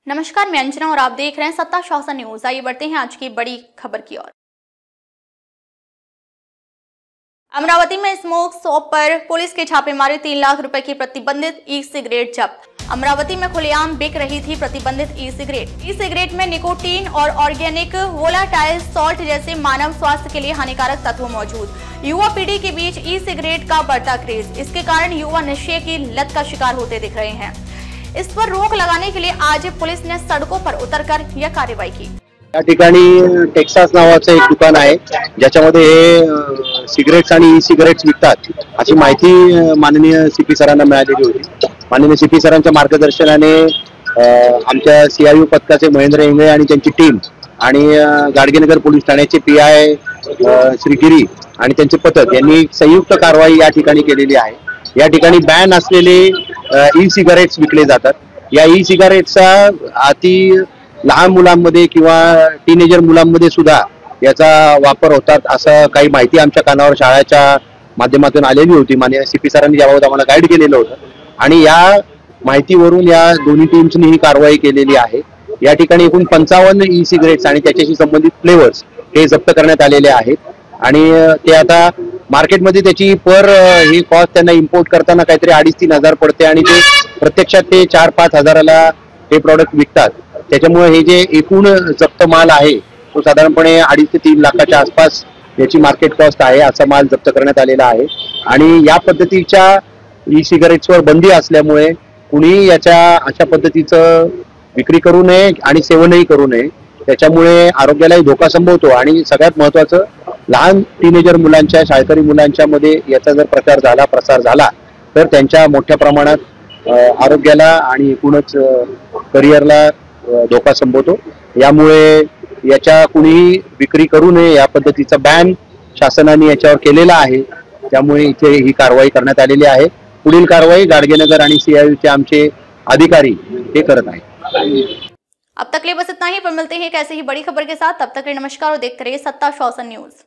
नमस्कार, मैं अंजना और आप देख रहे हैं सत्ता शासन न्यूज। आइए बढ़ते हैं आज की बड़ी खबर की ओर। अमरावती में स्मोक शॉप पर पुलिस के छापेमारी, 3 लाख रुपए की प्रतिबंधित ई सिगरेट जब्त। अमरावती में खुलेआम बिक रही थी प्रतिबंधित ई सिगरेट। ई सिगरेट में निकोटीन और ऑर्गेनिक वोलाटाइल सॉल्ट जैसे मानव स्वास्थ्य के लिए हानिकारक तत्व मौजूद। युवा पीढ़ी के बीच ई सिगरेट का बढ़ता क्रेज, इसके कारण युवा नशे की लत का शिकार होते दिख रहे हैं। इस पर रोक लगाने के लिए आज पुलिस ने सड़कों पर उतरकर यह कार्रवाई की। या ठिकाणी टेक्सास नावाचं एक दुकान आहे ज्याच्यामध्ये हे सिगरेट्स आणि ई सिगरेट्स विकतात अशी माहिती माननीय सीपी सरांना मिळालेली होती। माननीय सीपी सरांच्या मार्गदर्शनाने आमच्या सीआययू पथकाचे महेंद्र इंगळे आणि त्यांची टीम आणि गाडगेनगर पोलीस ठाण्याचे पीआय श्रीगिरी आणि त्यांचे पथक यांनी संयुक्त कारवाई या ठिकाणी केलेली आहे। या ठिकाणी बॅन असलेले ई सिगारेट्स विकले जातात। या ई सिगारेट्सचा अति लहान मुलांमध्ये किंवा टीनेजर मुलांमध्ये सुद्धा याचा वापर होतात असं काही माहिती आमच्या कानावर शाळेच्या माध्यमातून आलेली होती। माननीय सीपी सरांनी याबाबत आम्हाला गाईड केलेलं होतं आणि या माहितीवरून या दोन्ही टीम्सनी ही कारवाई केलेली आहे। या ठिकाणी एकूण 55 ई सिगारेट्स आणि त्याच्याशी संबंधित फ्लेवर्स हे जप्त करण्यात आलेले आहेत आणि ते आता मार्केटमध्ये त्याची पर ही कॉस्ट त्यांना इम्पोर्ट करताना काहीतरी 2,5-3 हजार पडते आणि ते प्रत्यक्षात ते 4-5 हजाराला हे प्रॉडक्ट विकतात। त्याच्यामुळे हे जे एकूण जप्त माल आहे तो साधारणपणे 2.5 ते 3 लाखाच्या आसपास याची मार्केट कॉस्ट आहे। असा माल जप्त करण्यात आलेला आहे आणि या पद्धतीच्या ई सिगारेट्सवर बंदी असल्यामुळे कुणी याच्या अशा पद्धतीचं विक्री करू नये आणि सेवनही करू नये। त्याच्यामुळे आरोग्यालाही धोका संभवतो आणि सगळ्यात महत्त्वाचं लहान टीनेजर मुलांच्या शाळकरी मुलांच्या मध्ये याचा जर प्रसार झाला तर त्यांच्या मोठ्या प्रमाणात आरोग्याला आणि एकूणच करिअरला धोका संभवतो। यामुळे याच्या कुणीही विक्री करू नये या पद्धतीचा बॅन शासनाने याच्यावर केलेला आहे। त्यामुळे इथे ही कारवाई करण्यात आलेली आहे। पुढील कारवाई गाडगेनगर आणि सीआययूचे आमचे अधिकारी हे करत आहेत। अब तक के लिए बस इतना ही, पर मिलते हैं एक ऐसे ही बड़ी खबर के साथ। तब तक के लिए नमस्कार और देखते रहिए सत्ता शासन न्यूज।